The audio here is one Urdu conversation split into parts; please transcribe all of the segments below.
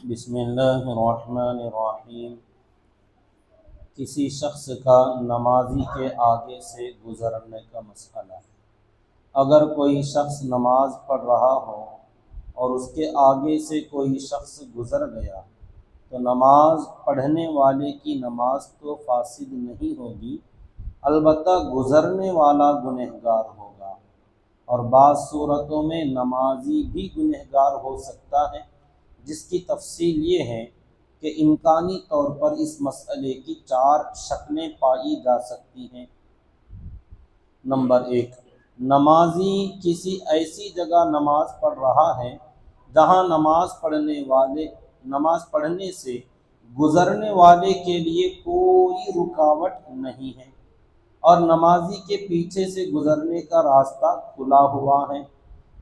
بسم اللہ الرحمن الرحیم۔ کسی شخص کا نمازی کے آگے سے گزرنے کا مسئلہ۔ اگر کوئی شخص نماز پڑھ رہا ہو اور اس کے آگے سے کوئی شخص گزر گیا تو نماز پڑھنے والے کی نماز تو فاسد نہیں ہوگی، البتہ گزرنے والا گنہگار ہوگا، اور بعض صورتوں میں نمازی بھی گنہگار ہو سکتا ہے، جس کی تفصیل یہ ہے کہ امکانی طور پر اس مسئلے کی 4 شکلیں پائی جا سکتی ہیں۔ نمبر 1، نمازی کسی ایسی جگہ نماز پڑھ رہا ہے جہاں نماز پڑھنے سے گزرنے والے کے لیے کوئی رکاوٹ نہیں ہے، اور نمازی کے پیچھے سے گزرنے کا راستہ کھلا ہوا ہے۔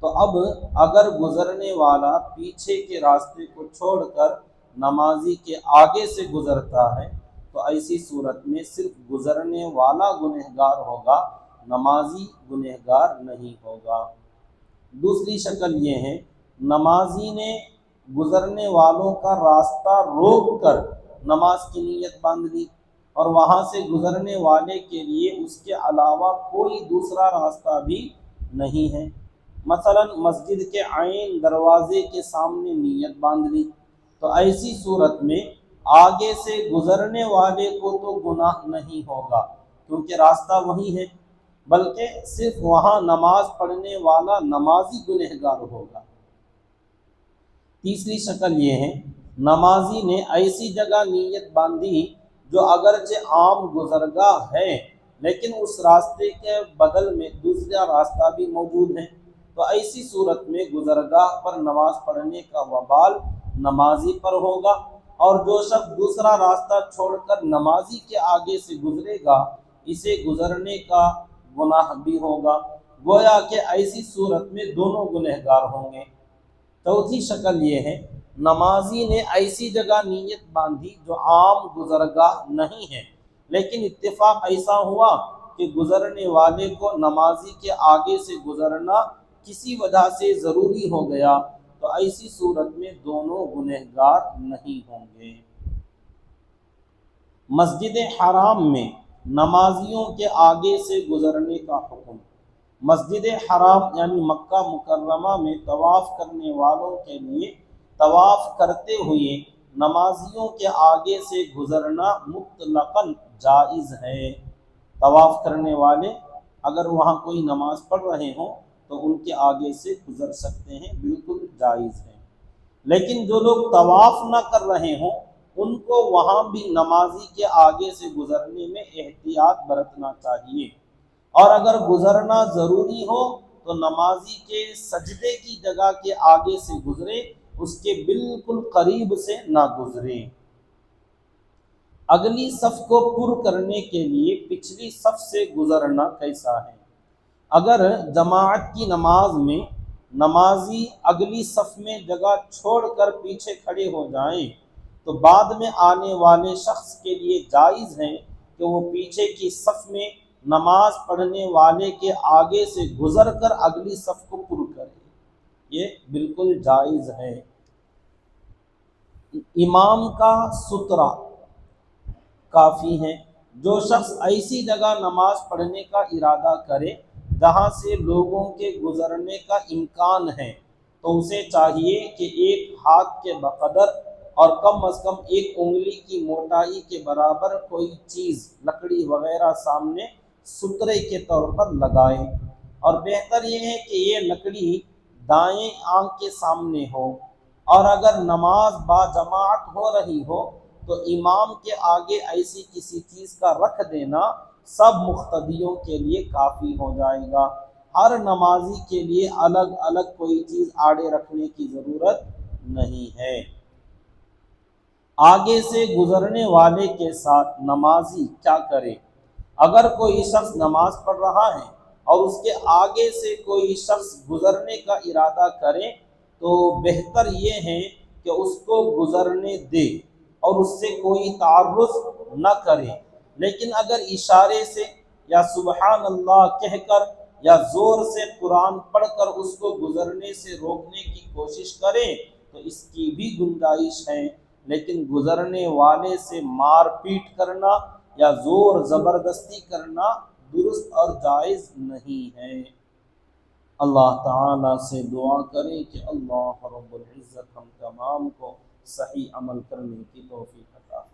تو اب اگر گزرنے والا پیچھے کے راستے کو چھوڑ کر نمازی کے آگے سے گزرتا ہے تو ایسی صورت میں صرف گزرنے والا گنہگار ہوگا، نمازی گنہگار نہیں ہوگا۔ دوسری شکل یہ ہے، نمازی نے گزرنے والوں کا راستہ روک کر نماز کی نیت باندھ لی، اور وہاں سے گزرنے والے کے لیے اس کے علاوہ کوئی دوسرا راستہ بھی نہیں ہے۔ مثلا مسجد کے عین دروازے کے سامنے نیت باندھ لی، تو ایسی صورت میں آگے سے گزرنے والے کو تو گناہ نہیں ہوگا کیونکہ راستہ وہی ہے، بلکہ صرف وہاں نماز پڑھنے والا نمازی گنہگار ہوگا۔ تیسری شکل یہ ہے، نمازی نے ایسی جگہ نیت باندھی جو اگرچہ عام گزرگاہ ہے لیکن اس راستے کے بدل میں دوسرا راستہ بھی موجود ہے، تو ایسی صورت میں گزرگاہ پر نماز پڑھنے کا وبال نمازی پر ہوگا، اور جو شخص دوسرا راستہ چھوڑ کر نمازی کے آگے سے گزرے گا اسے گزرنے کا گناہ بھی ہوگا، گویا کہ ایسی صورت میں دونوں گنہگار ہوں گے۔ چوتھی شکل یہ ہے، نمازی نے ایسی جگہ نیت باندھی جو عام گزرگاہ نہیں ہے، لیکن اتفاق ایسا ہوا کہ گزرنے والے کو نمازی کے آگے سے گزرنا کسی وجہ سے ضروری ہو گیا، تو ایسی صورت میں دونوں گنہگار نہیں ہوں گے۔ مسجد حرام میں نمازیوں کے آگے سے گزرنے کا حکم۔ مسجد حرام یعنی مکہ مکرمہ میں طواف کرنے والوں کے لیے طواف کرتے ہوئے نمازیوں کے آگے سے گزرنا مطلقاً جائز ہے۔ طواف کرنے والے اگر وہاں کوئی نماز پڑھ رہے ہوں تو ان کے آگے سے گزر سکتے ہیں، بالکل جائز ہے۔ لیکن جو لوگ طواف نہ کر رہے ہوں ان کو وہاں بھی نمازی کے آگے سے گزرنے میں احتیاط برتنا چاہیے، اور اگر گزرنا ضروری ہو تو نمازی کے سجدے کی جگہ کے آگے سے گزرے، اس کے بالکل قریب سے نہ گزرے۔ اگلی صف کو پر کرنے کے لیے پچھلی صف سے گزرنا کیسا ہے؟ اگر جماعت کی نماز میں نمازی اگلی صف میں جگہ چھوڑ کر پیچھے کھڑے ہو جائیں تو بعد میں آنے والے شخص کے لیے جائز ہے کہ وہ پیچھے کی صف میں نماز پڑھنے والے کے آگے سے گزر کر اگلی صف کو پر کرے، یہ بالکل جائز ہے۔ امام کا سترہ کافی ہے۔ جو شخص ایسی جگہ نماز پڑھنے کا ارادہ کرے جہاں سے لوگوں کے گزرنے کا امکان ہے تو اسے چاہیے کہ ایک ہاتھ کے بقدر اور کم از کم 1 انگلی کی موٹائی کے برابر کوئی چیز، لکڑی وغیرہ سامنے سترے کے طور پر لگائیں، اور بہتر یہ ہے کہ یہ لکڑی دائیں آنکھ کے سامنے ہو، اور اگر نماز با جماعت ہو رہی ہو تو امام کے آگے ایسی کسی چیز کا رکھ دینا سب مقتدیوں کے لیے کافی ہو جائے گا۔ ہر نمازی کے لیے الگ الگ کوئی چیز آڑے رکھنے کی ضرورت نہیں ہے۔ آگے سے گزرنے والے کے ساتھ نمازی کیا کرے؟ اگر کوئی شخص نماز پڑھ رہا ہے اور اس کے آگے سے کوئی شخص گزرنے کا ارادہ کرے تو بہتر یہ ہے کہ اس کو گزرنے دے اور اس سے کوئی تعرض نہ کرے، لیکن اگر اشارے سے یا سبحان اللہ کہہ کر یا زور سے قرآن پڑھ کر اس کو گزرنے سے روکنے کی کوشش کرے تو اس کی بھی گنجائش ہے، لیکن گزرنے والے سے مار پیٹ کرنا یا زور زبردستی کرنا درست اور جائز نہیں ہے۔ اللہ تعالیٰ سے دعا کریں کہ اللہ رب العزت ہم تمام کو صحیح عمل کرنے کی توفیق عطا فرمائے۔